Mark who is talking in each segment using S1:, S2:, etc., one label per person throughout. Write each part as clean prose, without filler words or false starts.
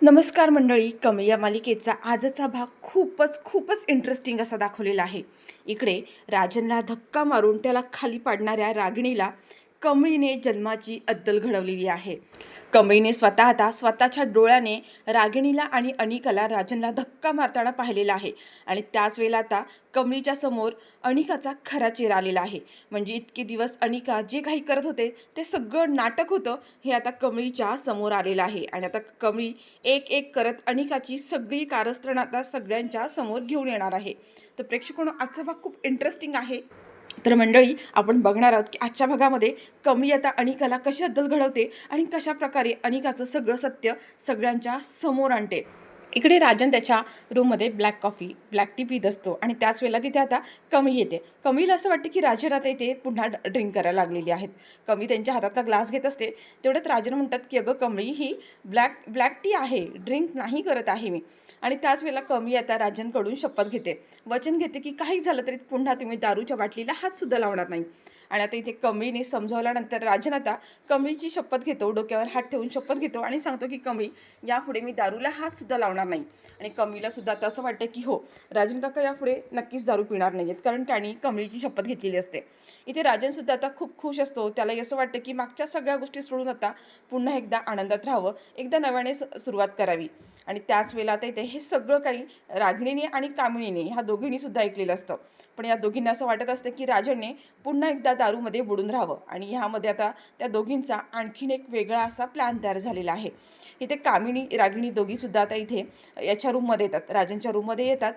S1: नमस्कार मंडळी. कमी या मालिकेचा आजचा भाग खूपच इंटरेस्टिंग असा दाखवलेला आहे. इकडे राजनला धक्का मारून त्याला खाली पाडणाऱ्या रागिणीला कमळीने जन्माची अद्दल घडवलेली आहे. कमळीने स्वतःच्या डोळ्याने रागिणीला आणि अनिकाला राजनला धक्का मारताना पाहिलेला आहे आणि त्याच वेळेला आता कमळीच्या समोर अनिकाचा खरा चेहरा आलेला आहे. म्हणजे इतके दिवस अनिका जे काही करत होते ते सगळं नाटक होतं हे आता कमळीच्या समोर आलेलं आहे. आणि आता कमळी एक एक करत अनिकाची सगळी कारस्थानं आता सगळ्यांच्या समोर घेऊन येणार आहे. तर प्रेक्षकांनो, आजचा भाग खूप इंटरेस्टिंग आहे. तर मंडळी, आपण बघणार आहोत की आजच्या भागामध्ये कमळी आता अनिकाला कशी अद्दल घडवते आणि कशा प्रकारे अनिकाचं सगळं सत्य सगळ्यांच्या समोर आणते. इकडे राजन त्याच्या रूममध्ये ब्लॅक टी पीत असतो आणि त्याच वेळेला तिथे आता कमळी येते. कमळीला असं वाटतं की राजन आता इथे पुन्हा ड्रिंक करायला लागलेली आहेत. कमळी त्यांच्या हाताचा ग्लास घेत असते. तेवढ्यात राजन म्हणतात की अगं कमळी, ही ब्लॅक टी आहे, ड्रिंक नाही करत आहे मी. आणि त्याच वेळेला कमळी आता राजनकडून शपथ घेते, वचन घेते की काही झालं तरी पुन्हा तुम्ही दारूच्या बाटलीला हातसुद्धा लावणार नाही. आणि आता इथे कमळीने समजावल्यानंतर राजन आता कमळीची शपथ घेतो, डोक्यावर हात ठेवून शपथ घेतो आणि सांगतो की कमळी, यापुढे मी दारूला हातसुद्धा लावणार नाही. आणि कमळीला सुद्धा आता असं वाटतं की हो, राजन काका यापुढे नक्कीच दारू पिणार नाही आहेत, कारण त्यांनी कमळीची शपथ घेतलेली असते. इथे राजनसुद्धा आता खूप खुश असतो. त्यालाही असं वाटतं की मागच्या सगळ्या गोष्टी सोडून आता पुन्हा एकदा आनंदात राहावं, एकदा नव्याने सुरुवात करावी. आणि त्याच वेळेला आता इथे हे सगळं काही रागिणीने आणि कामिणीने ह्या दोघींनी सुद्धा ऐकलेलं असतं. पण या दोघींना असं वाटत असतं की राजनने पुन्हा एकदा दारूमध्ये बुडून राहावं. आणि ह्यामध्ये आता त्या दोघींचा आणखीन एक वेगळा असा प्लॅन तयार झालेला आहे. इथे कामिणी रागिणी दोघीसुद्धा आता इथे याच्या रूममध्ये येतात, राजनच्या रूममध्ये येतात.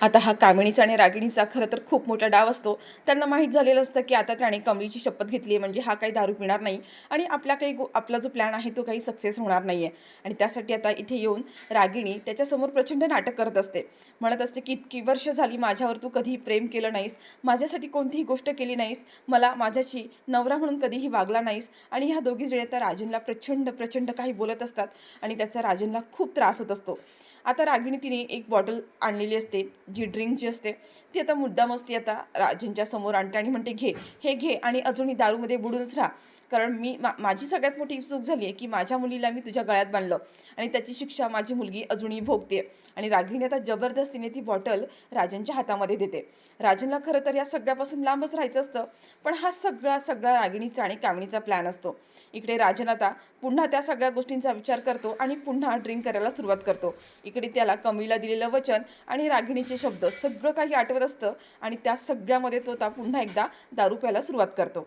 S1: आता हा कामिणीचा आणि रागिणीचा खरं तर खूप मोठा डाव असतो. त्यांना माहीत झालेलं असतं की आता त्याने कमळीची शपथ घेतली आहे, म्हणजे हा काही दारू पिणार नाही आणि आपला जो प्लॅन आहे तो काही सक्सेस होणार नाही आहे. आणि त्यासाठी आता इथे येऊन रागिणी त्याच्यासमोर प्रचंड नाटक करत असते. म्हणत असते की इतकी वर्ष झाली माझ्यावर तू कधीही प्रेम केलं नाहीस, माझ्यासाठी कोणतीही गोष्ट केली नाहीस, मला माझ्याशी नवरा म्हणून कधीही वागला नाहीस. आणि ह्या दोघी जणी आता राजनला प्रचंड काही बोलत असतात आणि त्याचा राजनला खूप त्रास होत असतो. आता रागिणी तिने एक बॉटल आणलेली असते, जी ड्रिंक जी असते ती आता मुद्दामच ती आता राजनच्या समोर आणते आणि म्हणते, हे घे आणि अजूनही दारूमध्ये बुडूनच राहा, कारण माझी सगळ्यात मोठी चूक झाली आहे की माझ्या मुलीला मी तुझ्या गळ्यात बांधलं आणि त्याची शिक्षा माझी मुलगी अजूनही भोगते. आणि रागिणी आता जबरदस्तीने ती बॉटल राजनच्या हातामध्ये देते. राजनला खरं तर या सगळ्यापासून लांबच राहायचं असतं, पण हा सगळा रागिणीचा आणि कामिणीचा प्लॅन असतो. इकडे राजन आता पुन्हा त्या सगळ्या गोष्टींचा विचार करतो आणि पुन्हा ड्रिंक करायला सुरुवात करतो. इकडे त्याला कमळीला दिलेलं वचन आणि रागिणीचे शब्द सगळं काही आठवत असतं आणि त्या सगळ्यामध्ये तो आता पुन्हा एकदा दारू प्यायला सुरुवात करतो.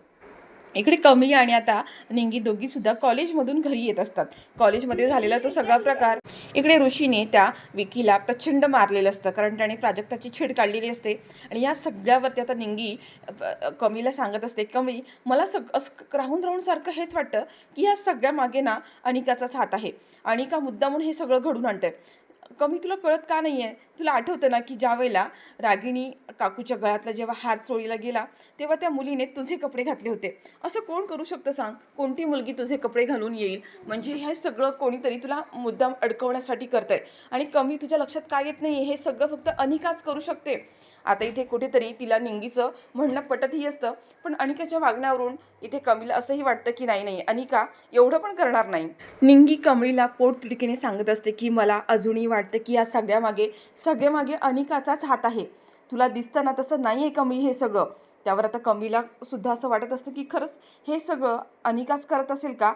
S1: इकडे कमळी आणि आता निंगी दोघीसुद्धा कॉलेजमधून घरी येत असतात. कॉलेजमध्ये झालेला तो सगळा प्रकार, इकडे ऋषीने त्या विकीला प्रचंड मारलेलं असतं, कारण त्याने प्राजक्ताची छेड काढलेली असते. आणि या सगळ्यावरती आता निंगी कमळीला सांगत असते, कमळी, मला राहून सारखं हेच वाटतं की या सगळ्या मागे ना अनिकाचाच हात आहे. अनिका मुद्दामून हे सगळं घडून आणते. कमी तुला कळत का नाही आहे? तुला आठवतं ना की ज्या वेळेला रागिणी काकूच्या गळ्यातला जेव्हा हात चोळीला गेला तेव्हा त्या मुलीने तुझे कपडे घातले होते. असं कोण करू शकतं सांग? कोणती मुलगी तुझे कपडे घालून येईल? म्हणजे हे सगळं कोणीतरी तुला मुद्दाम अडकवण्यासाठी करतंय. आणि कमी तुझ्या लक्षात काय येत नाही, हे सगळं फक्त अनिकाच करू शकते. आता इथे कुठेतरी तिला निंगीचं म्हणणं पटतही असतं, पण अनिकाच्या वागण्यावरून इथे कमीला असंही वाटतं की नाही अनिका एवढं पण करणार नाही. निंगी कमळीला पोटतिडकीने सांगत असते की मला अजूनही वाटतं की या सगळ्यामागे अनिकाचाच हात आहे. तुला दिसतं ना तसं नाही आहे कमळी हे सगळं. त्यावर आता कमळीला सुद्धा असं वाटत असतं की खरंच हे सगळं अनिकाच करत असेल का?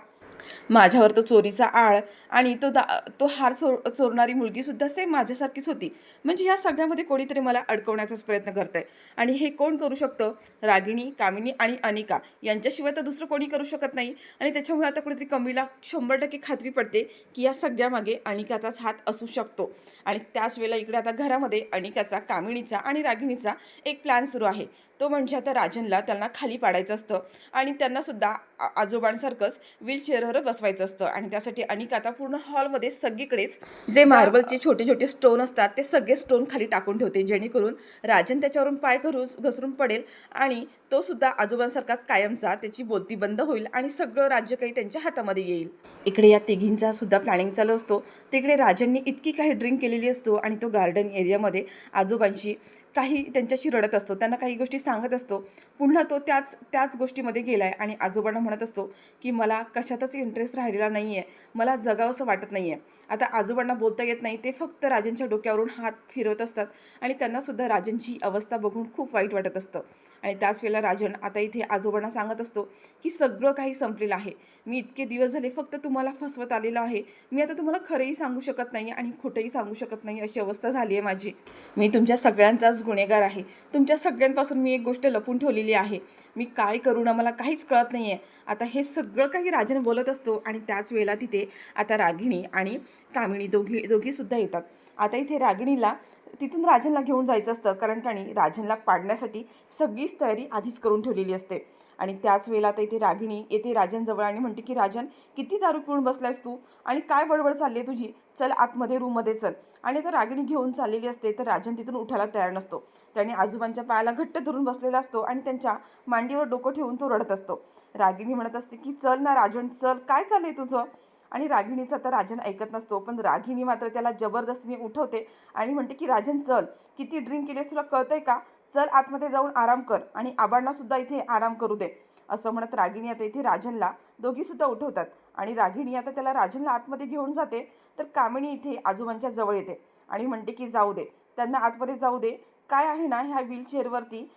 S1: माझ्यावर तो चोरीचा आळ आणि तो हार चोरणारी मुलगीसुद्धा सेम माझ्यासारखीच होती. म्हणजे या सगळ्यामध्ये कोणीतरी मला अडकवण्याचाच प्रयत्न करत आहे. आणि हे कोण करू शकतं? रागिणी, कामिनी आणि अनिका यांच्याशिवाय तर दुसरं कोणी करू शकत नाही. आणि त्याच्यामुळे आता कुठेतरी कमळीला 100% खात्री पडते की या सगळ्यामागे अनिकाचाच हात असू शकतो. आणि त्याच वेळेला इकडे आता घरामध्ये अनिकाचा, कामिणीचा आणि रागिणीचा एक प्लॅन सुरू आहे. तो म्हणजे आता राजनला त्यांना खाली पाडायचं असतं आणि त्यांनासुद्धा आजोबांसारखंच व्हीलचेअरवर बसवायचं असतं. आणि त्यासाठी अनिका आता पूर्ण हॉलमध्ये सगळीकडेच जे मार्बलचे छोटे स्टोन असतात ते सगळे स्टोन खाली टाकून ठेवते, जेणेकरून राजन त्याच्यावरून पाय घसरून पडेल आणि तो सुद्धा आजोबांसारखाच कायमचा त्याची बोलती बंद होईल आणि सगळं राज्य काही त्यांच्या हातामध्ये येईल. इकडे या तिघींचा सुद्धा प्लॅनिंग चालू असतो. तिकडे राजनने इतकी काही ड्रिंक केलेली असतो आणि तो गार्डन एरियामध्ये आजोबांशी त्यांच्याशी रडत असतो, त्यांना काही गोष्टी सांगत असतो. पुन्हा तो त्याच त्याच गोष्टीमध्ये गेला आहे आणि आजोबांना म्हणत असतो की मला कशातच इंटरेस्ट राहिलेला नाही आहे, मला जगावंसं वाटत नाही आहे. आता आजोबांना बोलता येत नाही, ते फक्त राजनच्या डोक्यावरून हात फिरवत असतात आणि त्यांनासुद्धा राजनची अवस्था बघून खूप वाईट वाटत असतं. आणि त्याच वेळेला राजन आता इथे आजोबांना सांगत असतो की सगळं काही संपलेलं आहे, मी इतके दिवस झाले फक्त तुम्हाला फसवत आलेलो आहे, मी आता तुम्हाला खरंही सांगू शकत नाही आणि खोटंही सांगू शकत नाही, अशी अवस्था झाली आहे माझी. मी तुमच्या सगळ्यांचाच गुन्हेगार आहे, तुमच्या सगळ्यांपासून मी एक गोष्ट लपून ठेवलेली आहे, मी काय करू ना मला काहीच कळत नाही आहे. आता हे सगळं काही राजन बोलत असतो आणि त्याच वेळेला तिथे आता रागिणी आणि कामिणी दोघीसुद्धा येतात. आता इथे रागिणीला तिथून राजनला घेऊन जायचं असतं, कारण त्याने राजनला पाडण्यासाठी सगळीच तयारी आधीच करून ठेवलेली असते. आणि त्याच वेळेला आता इथे रागिणी येते राजनजवळ आणि म्हणते की राजन, किती दारू पिऊन बसलायस तू आणि काय बडबड चालली आहे तुझी, चल आतमध्ये रूममध्ये चल. आणि आता रागिणी घेऊन चाललेली असते तर राजन तिथून उठायला तयार नसतो. त्याने आजोबांच्या पायाला घट्ट धरून बसलेला असतो आणि त्यांच्या मांडीवर डोकं ठेवून तो रडत असतो. रागिणी म्हणत असते की चल ना राजन चल, काय चाललंय तुझं. आणि रागिणीचा तर राजन ऐकत नसतो, पण रागिणी मात्र त्याला जबरदस्तीने उठवते आणि म्हणते की राजन चल, किती ड्रिंक केलेस तुला कळतंय का, चल आतमध्ये जाऊन आराम कर आणि आबांना सुद्धा इथे आराम करू दे. असं म्हणत रागिणी आता इथे राजनला दोघीसुद्धा उठवतात आणि रागिणी आता त्याला राजनला आतमध्ये घेऊन जाते. तर कामिणी इथे आजोबांच्या जवळ येते आणि म्हणते की जाऊ दे, त्यांना आतमध्ये जाऊ दे, काय आहे ना ह्या व्हीलचेअरवरती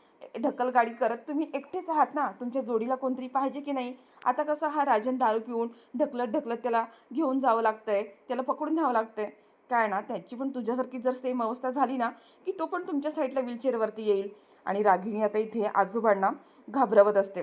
S1: ढकलगाडी करत तुम्ही एकटेच आहात ना, तुमच्या जोडीला कोणतरी पाहिजे की नाही. आता कसा हा राजन दारू पिऊन ढकलत ढकलत त्याला घेऊन जावं लागतंय, त्याला पकडून न्यावं लागतंय. काय ना त्याची पण तुझ्यासारखी जर सेम अवस्था झाली ना की तो पण तुमच्या साईडला व्हीलचेअरवरती येईल. आणि रागिणी आता इथे आजोबांना घाबरवत असते.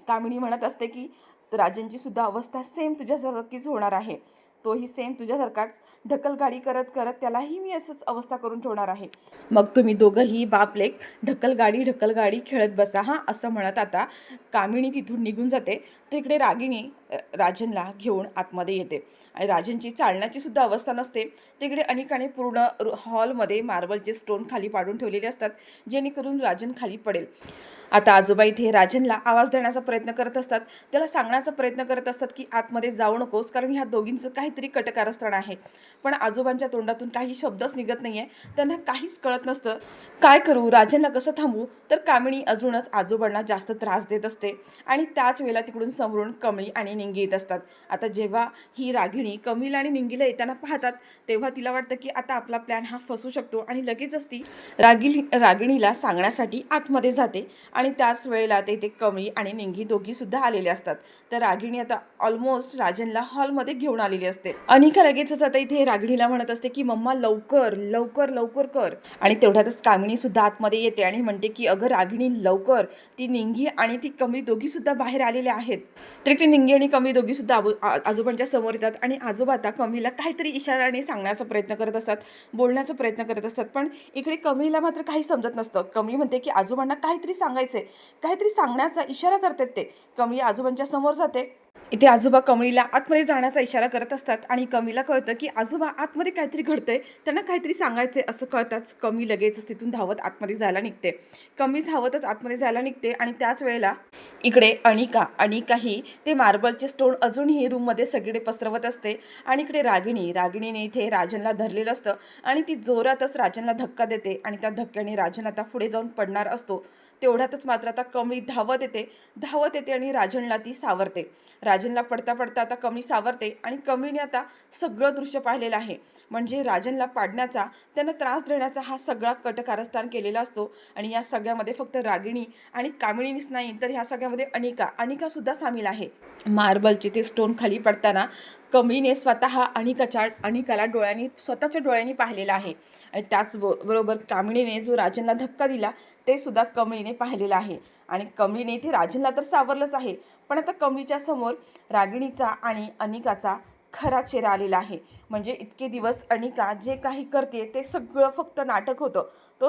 S1: कामिणी म्हणत असते की राजनची सुद्धा अवस्था सेम तुझ्यासारखीच होणार आहे, तोही सेम तुझ्यासारखाच ढकलगाडी करत करत त्यालाही मी असंच अवस्था करून ठेवणार आहे. मग तुम्ही दोघंही बाप लेक ढकलगाडी खेळत बसा हां, असं म्हणत आता कामिणी तिथून निघून जाते. तिकडे रागिणी राजनला घेऊन आतमध्ये येते आणि राजनची चालण्याची सुद्धा अवस्था नसते. तिकडे अनेकाने पूर्ण हॉलमध्ये मार्बलचे स्टोन खाली पाडून ठेवलेले असतात, जेणेकरून राजन खाली पडेल. आता आजोबा इथे राजनला आवाज देण्याचा प्रयत्न करत असतात, त्याला सांगण्याचा प्रयत्न करत असतात की आतमध्ये जाऊ नकोस, कारण ह्या दोघींचं काहीतरी कटकारस्थान आहे. पण आजोबांच्या तोंडातून काही शब्दच निघत नाही आहे, त्यांना काहीच कळत नसतं काय करू, राजनला कसं थांबवू. तर कामिणी अजूनच आजोबांना जास्त त्रास देत असते आणि त्याच वेळेला तिकडून समोरून कमळी आणि निंगी येत असतात. आता जेव्हा ही रागिणी कमळीला आणि निंगीला येताना पाहतात तेव्हा तिला वाटतं की आता आपला प्लॅन हा फसू शकतो आणि लगेचच ती रागिणीला सांगण्यासाठी आतमध्ये जाते. आणि त्याच वेळेला ते कमळी आणि निंगी दोघीसुद्धा आलेले असतात. तर रागिणी आता ऑलमोस्ट राजनला हॉलमध्ये घेऊन आलेली असते. अनिका लगेचच आता इथे रागिणीला म्हणत असते की मम्मा लवकर लवकर लवकर कर. आणि तेवढ्यातच कामिणी सुद्धा आतमध्ये येते आणि म्हणते की अगं रागिणी लवकर, ती निंगी आणि ती कमळी दोघीसुद्धा बाहेर आलेल्या आहेत. तर इकडे निंगी आणि कमळी दोघीसुद्धा आजोबांच्या समोर येतात आणि आजोबा आता कमळीला काहीतरी इशाराने सांगण्याचा प्रयत्न करत असतात, बोलण्याचा प्रयत्न करत असतात. पण इकडे कमळीला मात्र काही समजत नसतं. कमळी म्हणते की आजोबांना काहीतरी सांगायचंय, काहीतरी सांगण्याचा इशारा करतात ते. कमळी आजोबांच्या समोर जाते. इथे आजोबा कमळीला आतमध्ये जाण्याचा इशारा करत असतात आणि कमळीला कळतं की आजोबा आतमध्ये काहीतरी घडतंय, त्यांना काहीतरी सांगायचंय. असं कळताच कमळी लगेचच तिथून धावत आतमध्ये जायला निघते. कमळी धावतच आतमध्ये जायला निघते आणि त्याच वेळेला इकडे अनिकाही ते मार्बलचे स्टोन अजूनही रूममध्ये सगळीकडे पसरवत असते. आणि इकडे रागिणीने इथे राजनला धरलेलं असतं आणि ती जोरातच राजनला धक्का देते आणि त्या धक्क्याने राजन आता पुढे जाऊन पडणार असतो. तेवढ्यातच मात्र आता कमळी धावत येते आणि राजनला ती सावरते. राजनला पडता पडता आता कमळी सावरते आणि कमळीने आता सगळं दृश्य पाहिलेलं आहे. म्हणजे राजनला पाडण्याचा, त्यांना त्रास देण्याचा हा सगळा कटकारस्थान केलेला असतो. आणि या सगळ्यामध्ये फक्त रागिणी आणि कामिणीच नाही, तर ह्या सगळ्यामध्ये अनिका सुद्धा सामील आहे. मार्बलचे ते स्टोन खाली पडताना कमळीने स्वतः अनिकाला स्वतःच्या डोळ्यांनी पाहिलेलं आहे. आणि त्याचबरोबर कामिणीने जो राजनला धक्का दिला ते सुद्धा कमळीने पाहिलेलं आहे. आणि कमळीने इथे राजनला तर सावरलंच आहे, पण आता कमळीच्या समोर रागिणीचा आणि अनिकाचा खरा चेहरा आलेला आहे. म्हणजे इतके दिवस अनिका जे काही करते ते सगळं फक्त नाटक होतं. तो